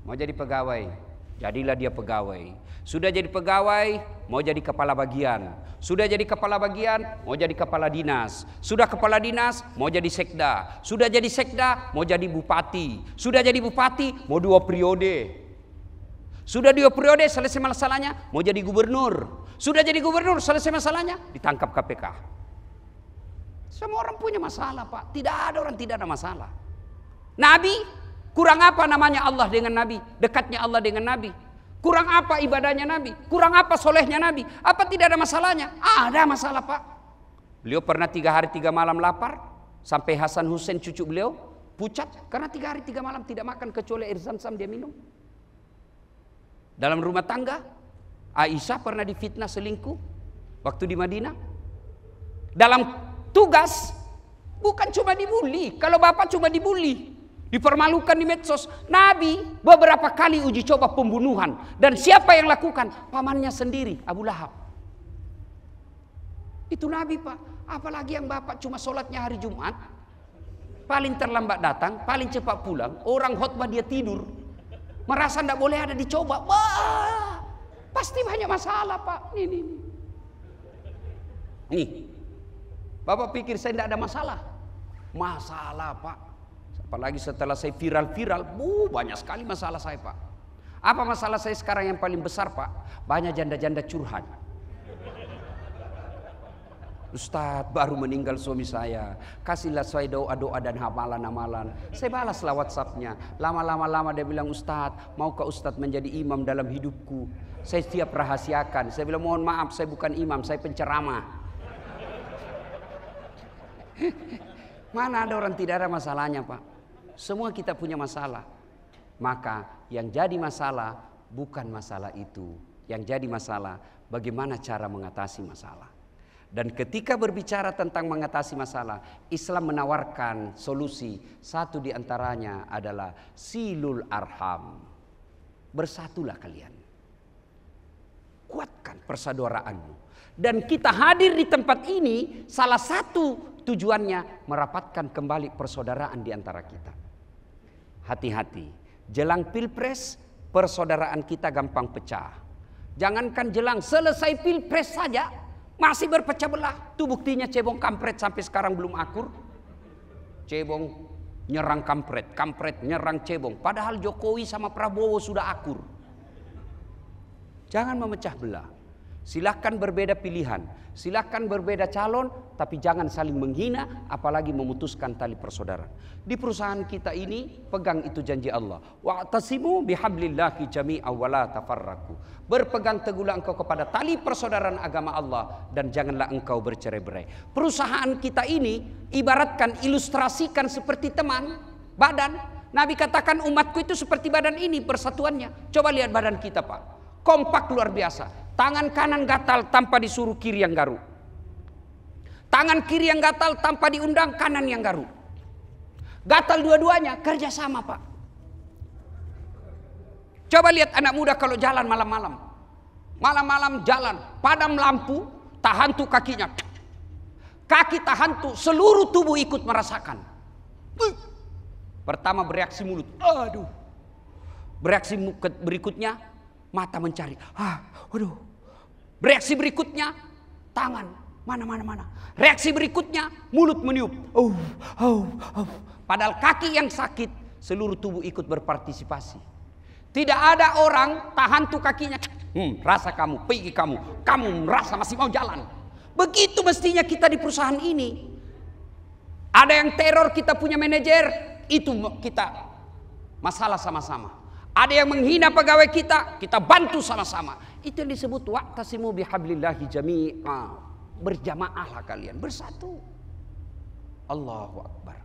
S1: mau jadi pegawai. Jadilah dia pegawai. Sudah jadi pegawai, mau jadi kepala bagian. Sudah jadi kepala bagian, mau jadi kepala dinas. Sudah kepala dinas, mau jadi sekda. Sudah jadi sekda, mau jadi bupati. Sudah jadi bupati, mau 2 periode. Sudah 2 periode, selesai masalahnya, mau jadi gubernur. Sudah jadi gubernur, selesai masalahnya, ditangkap KPK. Semua orang punya masalah Pak. Tidak ada orang tidak ada masalah. Nabi, kurang apa namanya Allah dengan Nabi? Dekatnya Allah dengan Nabi. Kurang apa ibadahnya Nabi? Kurang apa solehnya Nabi? Apa tidak ada masalahnya? Ada masalah Pak. Beliau pernah 3 hari 3 malam lapar. Sampai Hasan Hussein cucu beliau pucat. Karena 3 hari 3 malam tidak makan kecuali air zam-zam dia minum. Dalam rumah tangga, Aisyah pernah difitnah selingkuh. Waktu di Madinah. Dalam tugas, bukan cuma dibully. Kalau bapak cuma dibully. Dipermalukan di medsos. Nabi beberapa kali uji coba pembunuhan. Dan siapa yang lakukan? Pamannya sendiri, Abu Lahab. Itu Nabi Pak. Apalagi yang bapak cuma sholatnya hari Jumat. Paling terlambat datang, paling cepat pulang. Orang khotbah dia tidur. Merasa tidak boleh ada dicoba. Wah, pasti banyak masalah Pak. Nih. Bapak pikir saya tidak ada masalah? Masalah Pak. Apalagi setelah saya viral, banyak sekali masalah saya Pak. Apa masalah saya sekarang yang paling besar Pak? Banyak janda-janda curhat. Ustadz, baru meninggal suami saya. Kasihlah saya doa-doa dan hamalan-hamalan. Saya balaslah WhatsAppnya. Lama-lama dia bilang, Ustadz, maukah Ustadz menjadi imam dalam hidupku? Saya siap rahasiakan. Saya bilang, mohon maaf, saya bukan imam, saya penceramah. Mana ada orang tidak ada masalahnya Pak? Semua kita punya masalah. Maka yang jadi masalah bukan masalah itu. Yang jadi masalah bagaimana cara mengatasi masalah. Dan ketika berbicara tentang mengatasi masalah, Islam menawarkan solusi. Satu di antaranya adalah silul arham. bersatulah kalian. Kuatkan persaudaraanmu. Dan kita hadir di tempat ini salah satu tujuannya merapatkan kembali persaudaraan di antara kita. Hati-hati, jelang pilpres persaudaraan kita gampang pecah. Jangankan jelang, selesai pilpres saja masih berpecah belah. Itu buktinya Cebong kampret sampai sekarang belum akur. Cebong nyerang kampret, kampret nyerang Cebong. Padahal Jokowi sama Prabowo sudah akur. Jangan memecah belah. Silahkan berbeda pilihan, silahkan berbeda calon, tapi jangan saling menghina, apalagi memutuskan tali persaudaraan. Di perusahaan kita ini pegang itu janji Allah. Wa'tasimu bihablillahi jami'an wa la tafarraqu. Berpegang teguhlah engkau kepada tali persaudaraan agama Allah dan janganlah engkau bercerai-berai. Perusahaan kita ini ibaratkan, ilustrasikan seperti teman, badan. Nabi katakan umatku itu seperti badan ini persatuannya. Coba lihat badan kita, Pak. Kompak luar biasa. Tangan kanan gatal tanpa disuruh kiri yang garuk. Tangan kiri yang gatal tanpa diundang kanan yang garuk. Gatal dua-duanya, kerjasama, Pak. Coba lihat anak muda kalau jalan malam-malam. Malam-malam jalan, padam lampu, tahan tuh kakinya. Kaki tahan tuh, seluruh tubuh ikut merasakan. Pertama bereaksi mulut, aduh. Bereaksi berikutnya mata mencari, waduh. Reaksi berikutnya tangan, mana. Reaksi berikutnya mulut meniup, Padahal kaki yang sakit, seluruh tubuh ikut berpartisipasi. Tidak ada orang tahan tuh kakinya, rasa kamu, pergi kamu merasa masih mau jalan. Begitu mestinya kita di perusahaan ini. Ada yang teror kita punya manajer, itu kita masalah sama-sama. Ada yang menghina pegawai kita bantu sama-sama. Itu yang disebut wa'tasimu bihablillahi jami'a. Berjamaahlah kalian, bersatu. Allahu Akbar.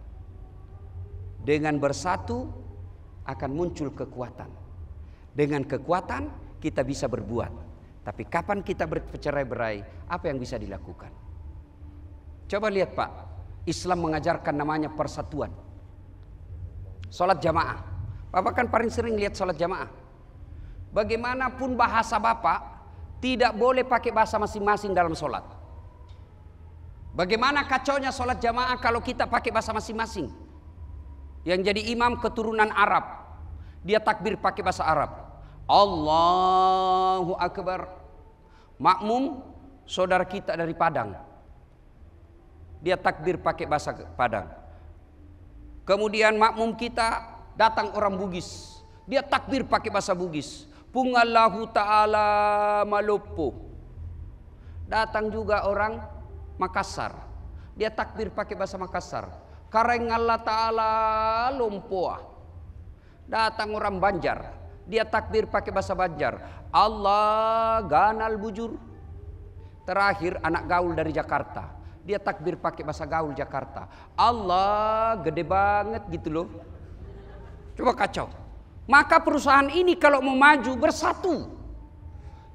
S1: Dengan bersatu akan muncul kekuatan. Dengan kekuatan kita bisa berbuat. Tapi kapan kita bercerai-berai, apa yang bisa dilakukan? Coba lihat, Pak. Islam mengajarkan namanya persatuan. Salat jamaah. Bapak kan paling sering lihat salat jamaah. Bagaimanapun bahasa Bapak, tidak boleh pakai bahasa masing-masing dalam salat. Bagaimana kacaunya salat jamaah kalau kita pakai bahasa masing-masing. Yang jadi imam keturunan Arab, dia takbir pakai bahasa Arab. Allahu Akbar. Makmum saudara kita dari Padang, dia takbir pakai bahasa Padang. Kemudian makmum kita datang orang Bugis, dia takbir pakai bahasa Bugis. Pungallahu ta'ala Malopo. Datang juga orang Makassar, dia takbir pakai bahasa Makassar. Karengalla ta'ala Lompoa. Datang orang Banjar, dia takbir pakai bahasa Banjar. Allah ganal bujur. Terakhir anak gaul dari Jakarta, dia takbir pakai bahasa gaul Jakarta. Allah gede banget gitu loh. Coba kacau. Maka perusahaan ini kalau mau maju bersatu.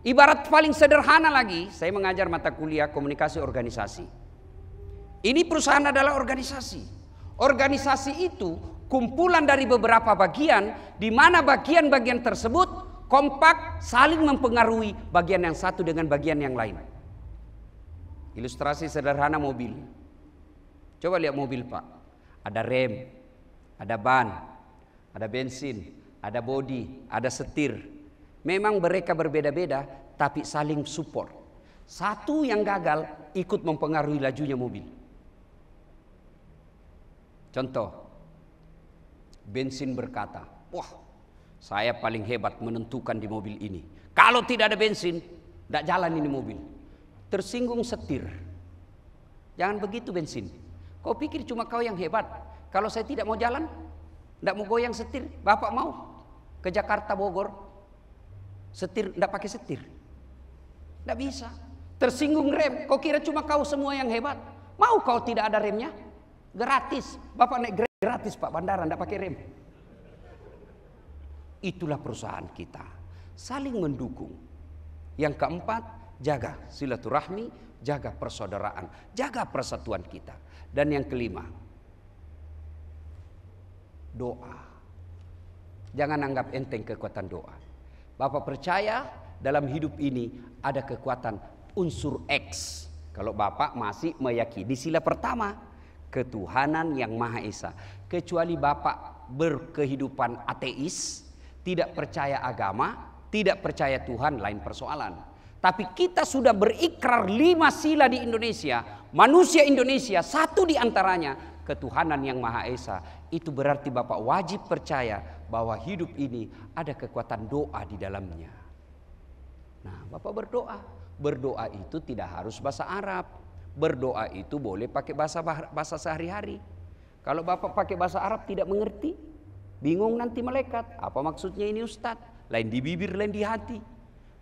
S1: Ibarat paling sederhana lagi, saya mengajar mata kuliah komunikasi organisasi. Ini perusahaan adalah organisasi. Organisasi itu kumpulan dari beberapa bagian, di mana bagian-bagian tersebut kompak saling mempengaruhi bagian yang satu dengan bagian yang lain. Ilustrasi sederhana mobil. Coba lihat mobil, Pak. Ada rem, ada ban, ada bensin, ada bodi, ada setir. Memang mereka berbeda-beda, tapi saling support. Satu yang gagal ikut mempengaruhi lajunya mobil. Contoh, bensin berkata, wah, saya paling hebat menentukan di mobil ini. Kalau tidak ada bensin, tidak jalan ini mobil. Tersinggung setir. Jangan begitu bensin. Kau pikir cuma kau yang hebat. Kalau saya tidak mau jalan, tidak mau goyang setir, Bapak mau ke Jakarta Bogor, setir tidak pakai setir, tidak bisa. Tersinggung rem, kau kira cuma kau semua yang hebat. Mau kau tidak ada remnya? Gratis, Bapak naik gratis Pak, bandara tidak pakai rem. Itulah perusahaan kita, saling mendukung. Yang keempat, jaga silaturahmi, jaga persaudaraan, jaga persatuan kita. Dan yang kelima, doa. Jangan anggap enteng kekuatan doa. Bapak percaya dalam hidup ini ada kekuatan unsur X. Kalau Bapak masih meyakini sila pertama, ketuhanan yang Maha Esa. Kecuali Bapak berkehidupan ateis, tidak percaya agama, tidak percaya Tuhan, lain persoalan. Tapi kita sudah berikrar 5 sila di Indonesia. Manusia Indonesia, satu di antaranya ketuhanan yang Maha Esa. Itu berarti Bapak wajib percaya bahwa hidup ini ada kekuatan doa di dalamnya. Nah, Bapak berdoa. Berdoa itu tidak harus bahasa Arab. Berdoa itu boleh pakai bahasa sehari-hari. Kalau Bapak pakai bahasa Arab tidak mengerti, bingung nanti malaikat. Apa maksudnya ini Ustadz? Lain di bibir, lain di hati.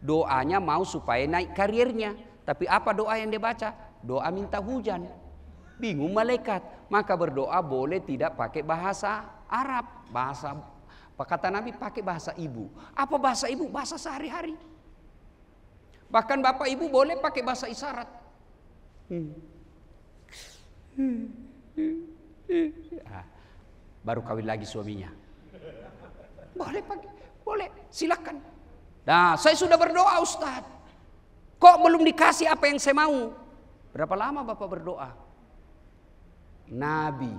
S1: Doanya mau supaya naik karirnya. Tapi apa doa yang dia baca? Doa minta hujan. Bingung malaikat. Maka berdoa boleh tidak pakai bahasa Arab. Apa kata Nabi? Pakai bahasa ibu. Apa bahasa ibu? Bahasa sehari-hari. Bahkan bapak ibu boleh pakai bahasa isyarat. Baru kawin lagi suaminya. Boleh pakai. Boleh, silakan. Nah, saya sudah berdoa Ustaz. Kok belum dikasih apa yang saya mau? Berapa lama Bapak berdoa? Nabi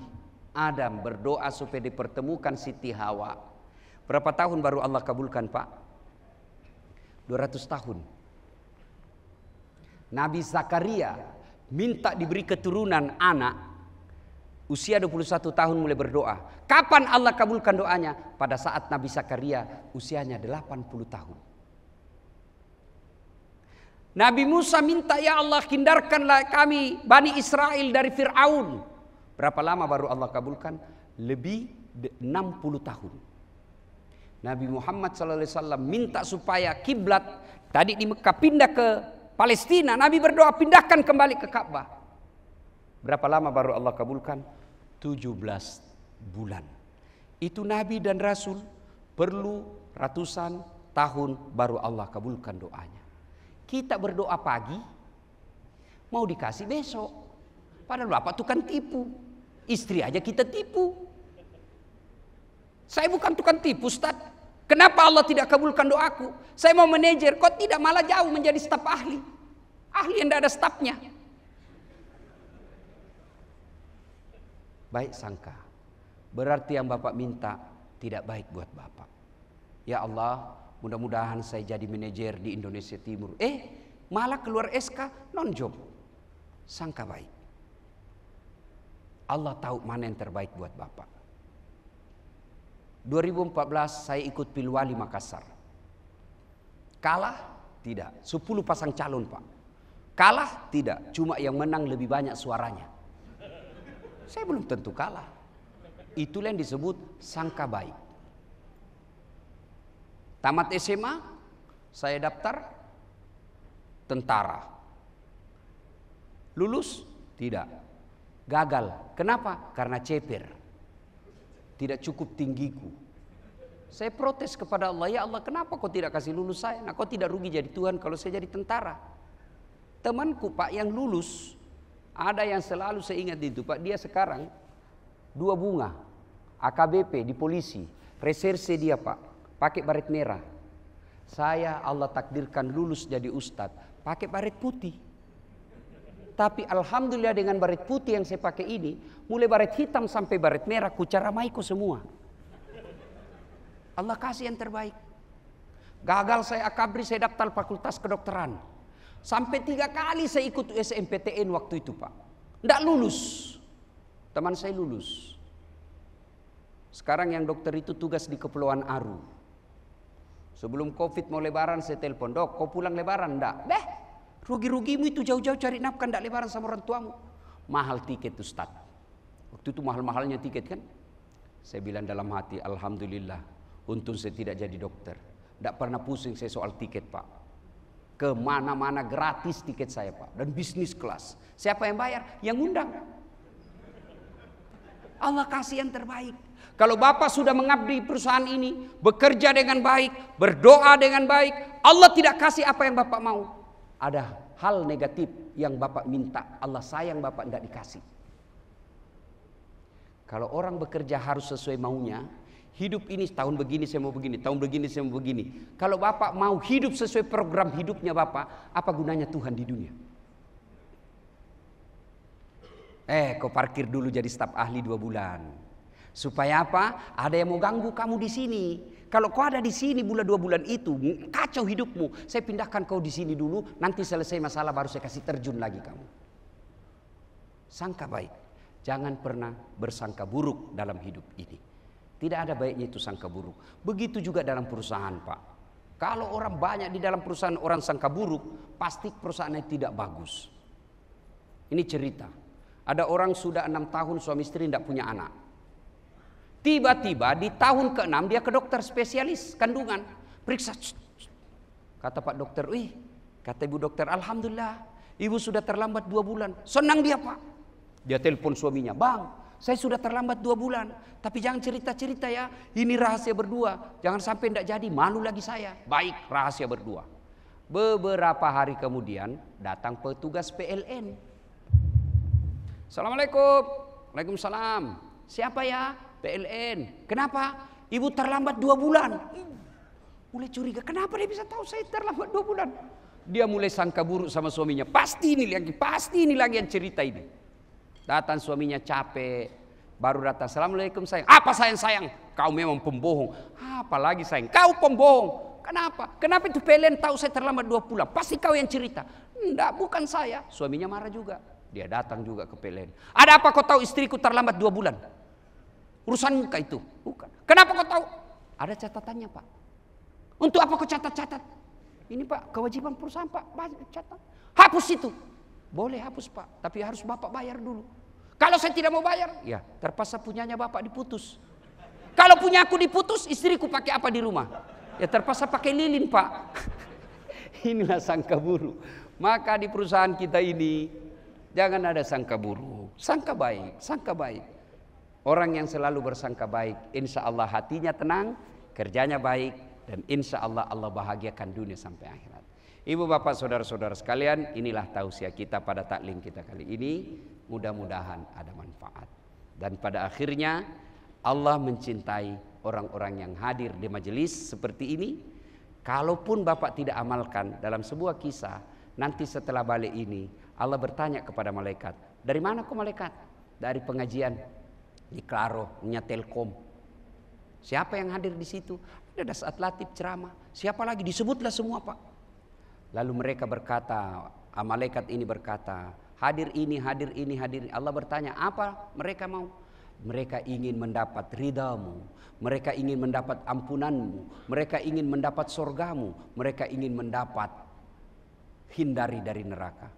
S1: Adam berdoa supaya dipertemukan Siti Hawa. Berapa tahun baru Allah kabulkan Pak? 200 tahun. Nabi Zakaria minta diberi keturunan anak. Usia 21 tahun mulai berdoa. Kapan Allah kabulkan doanya? Pada saat Nabi Zakaria usianya 80 tahun. Nabi Musa minta, ya Allah hindarkanlah kami Bani Israel dari Fir'aun. Berapa lama baru Allah kabulkan? Lebih 60 tahun. Nabi Muhammad SAW minta supaya kiblat tadi di Mekah pindah ke Palestina. Nabi berdoa pindahkan kembali ke Ka'bah. Berapa lama baru Allah kabulkan? 17 bulan. Itu Nabi dan Rasul perlu ratusan tahun baru Allah kabulkan doanya. Kita berdoa pagi, mau dikasih besok. Padahal Bapak tukang tipu. Istri aja kita tipu. Saya bukan tukang tipu Ustaz. Kenapa Allah tidak kabulkan doaku? Saya mau manajer, kok tidak malah jauh menjadi staf ahli? Ahli yang tidak ada stafnya. Baik sangka. Berarti yang Bapak minta tidak baik buat Bapak. Ya Allah, mudah-mudahan saya jadi manajer di Indonesia Timur. Malah keluar SK non job. Sangka baik. Allah tahu mana yang terbaik buat Bapak. 2014 saya ikut Pilwali Makassar. Kalah? Tidak. 10 pasang calon Pak. Kalah? Tidak. Cuma yang menang lebih banyak suaranya. Saya belum tentu kalah. Itulah yang disebut sangka baik. Tamat SMA, saya daftar tentara. Lulus? Tidak. Gagal. Kenapa? Karena ceper. Tidak cukup tinggiku. Saya protes kepada Allah, ya Allah kenapa kau tidak kasih lulus saya? Nah, kau tidak rugi jadi Tuhan kalau saya jadi tentara. Temanku Pak yang lulus, ada yang selalu saya ingat itu Pak, dia sekarang 2 bunga, AKBP di polisi, reserse dia Pak, pakai baret merah. Saya Allah takdirkan lulus jadi ustadz, pakai baret putih. Tapi alhamdulillah dengan baret putih yang saya pakai ini, mulai baret hitam sampai baret merah, kucara maiko semua. Allah kasih yang terbaik. Gagal saya akabri, saya daftar fakultas kedokteran. Sampai 3 kali saya ikut SNMPTN waktu itu Pak. Tidak lulus. Teman saya lulus. Sekarang yang dokter itu tugas di Kepulauan Aru. Sebelum Covid mau lebaran saya telepon, dok kau pulang lebaran? Enggak. Rugi-rugimu itu jauh-jauh cari nafkah, enggak lebaran sama orang tuamu. Mahal tiket Ustaz. Waktu itu mahal-mahalnya tiket kan. Saya bilang dalam hati, alhamdulillah. Untung saya tidak jadi dokter. Tidak pernah pusing saya soal tiket Pak. Kemana-mana gratis tiket saya Pak. Dan bisnis kelas. Siapa yang bayar? Yang undang. Allah kasih yang terbaik. Kalau Bapak sudah mengabdi perusahaan ini, bekerja dengan baik, berdoa dengan baik, Allah tidak kasih apa yang Bapak mau. Ada hal negatif yang Bapak minta, Allah sayang Bapak tidak dikasih. Kalau orang bekerja harus sesuai maunya, Hidup ini tahun begini saya mau begini, tahun begini saya mau begini. Kalau Bapak mau hidup sesuai program hidupnya Bapak, apa gunanya Tuhan di dunia? Kau parkir dulu jadi staf ahli 2 bulan. Supaya apa? Ada yang mau ganggu kamu di sini. Kalau kau ada di sini 2 bulan itu, kacau hidupmu. Saya pindahkan kau di sini dulu, nanti selesai masalah baru saya kasih terjun lagi kamu. Sangka baik. Jangan pernah bersangka buruk dalam hidup ini. Tidak ada baiknya itu sangka buruk. Begitu juga dalam perusahaan Pak. Kalau orang banyak di dalam perusahaan orang sangka buruk, pasti perusahaannya tidak bagus. Ini cerita. Ada orang sudah 6 tahun suami istri tidak punya anak. Tiba-tiba di tahun ke-6 dia ke dokter spesialis kandungan. Periksa. Kata Pak dokter, kata ibu dokter, alhamdulillah ibu sudah terlambat 2 bulan. Senang dia Pak. Dia telepon suaminya, bang, saya sudah terlambat 2 bulan. Tapi jangan cerita-cerita ya. Ini rahasia berdua. Jangan sampai tidak jadi. Malu lagi saya. Baik, rahasia berdua. Beberapa hari kemudian datang petugas PLN. Assalamualaikum. Waalaikumsalam. Siapa ya? PLN. Kenapa? Ibu terlambat 2 bulan. Mulai curiga. Kenapa dia bisa tahu saya terlambat 2 bulan? Dia mulai sangka buruk sama suaminya. Pasti ini lagi yang cerita ini. Datang suaminya capek, baru datang, assalamualaikum sayang. Apa sayang? Kau memang pembohong. Apalagi sayang, kau pembohong. Kenapa? Kenapa itu PLN tahu saya terlambat 2 bulan? Pasti kau yang cerita. Enggak, bukan saya. Suaminya marah juga. Dia datang juga ke PLN. Ada apa kau tahu istriku terlambat 2 bulan? Urusan muka itu? Bukan. Kenapa kau tahu? Ada catatannya Pak. Untuk apa kau catat-catat? Ini Pak, kewajiban perusahaan Pak. Catat. Hapus itu. Boleh hapus Pak, tapi harus Bapak bayar dulu. Kalau saya tidak mau bayar, ya terpaksa punyanya Bapak diputus. Kalau punya aku diputus, istriku pakai apa di rumah? Ya terpaksa pakai lilin Pak. Inilah sangka buruk. Maka di perusahaan kita ini, jangan ada sangka buruk. Sangka baik. Orang yang selalu bersangka baik, insya Allah hatinya tenang, kerjanya baik, dan insya Allah Allah bahagiakan dunia sampai akhirat. Ibu bapak saudara-saudara sekalian, inilah tausiah kita pada taklim kita kali ini. Mudah-mudahan ada manfaat. Dan pada akhirnya Allah mencintai orang-orang yang hadir di majelis seperti ini. Kalaupun bapak tidak amalkan dalam sebuah kisah, nanti setelah balik ini Allah bertanya kepada malaikat, dari mana kau malaikat? Dari pengajian di Klaro, Telkom. Siapa yang hadir di situ? Ada saat Latif ceramah. Siapa lagi? Disebutlah semua Pak. Lalu mereka berkata, malaikat ini berkata, hadir ini. Allah bertanya, apa mereka mau? Mereka ingin mendapat ridhamu, mereka ingin mendapat ampunanmu, mereka ingin mendapat surgamu, mereka ingin mendapat hindari dari neraka.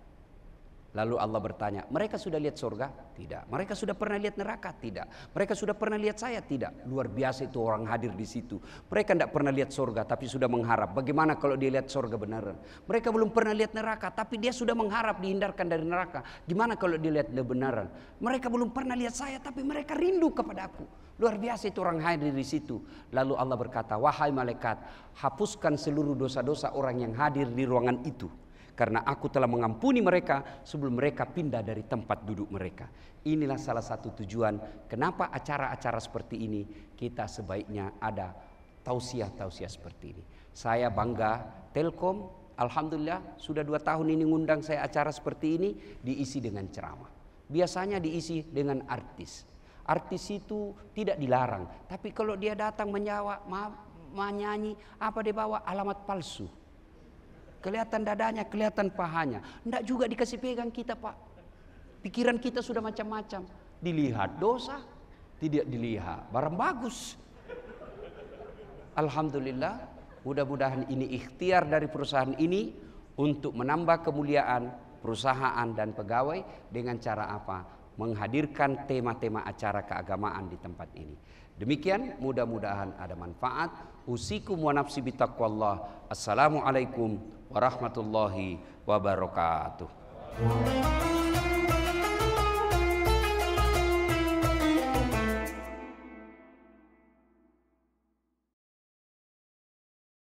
S1: Lalu Allah bertanya, mereka sudah lihat surga? Tidak. Mereka sudah pernah lihat neraka? Tidak. Mereka sudah pernah lihat saya? Tidak. Luar biasa itu orang hadir di situ. Mereka tidak pernah lihat surga tapi sudah mengharap. Bagaimana kalau dia lihat surga beneran? Mereka belum pernah lihat neraka tapi dia sudah mengharap dihindarkan dari neraka. Gimana kalau dia lihat beneran? Mereka belum pernah lihat saya tapi mereka rindu kepada aku. Luar biasa itu orang hadir di situ. Lalu Allah berkata, wahai malaikat, hapuskan seluruh dosa-dosa orang yang hadir di ruangan itu. Karena aku telah mengampuni mereka sebelum mereka pindah dari tempat duduk mereka. Inilah salah satu tujuan kenapa acara-acara seperti ini kita sebaiknya ada tausiah-tausiah seperti ini. Saya bangga Telkom, alhamdulillah sudah 2 tahun ini ngundang saya acara seperti ini diisi dengan ceramah. Biasanya diisi dengan artis. Artis itu tidak dilarang, tapi kalau dia datang menyanyi apa dia bawa alamat palsu. Kelihatan dadanya, kelihatan pahanya. Tidak juga dikasih pegang kita Pak. Pikiran kita sudah macam-macam. Dilihat dosa, tidak dilihat barang bagus. Alhamdulillah, mudah-mudahan ini ikhtiar dari perusahaan ini untuk menambah kemuliaan perusahaan dan pegawai dengan cara apa? Menghadirkan tema-tema acara keagamaan di tempat ini. Demikian, mudah-mudahan ada manfaat. Usikum wa nafsi bitaqwallah. Assalamualaikum warahmatullahi wabarakatuh.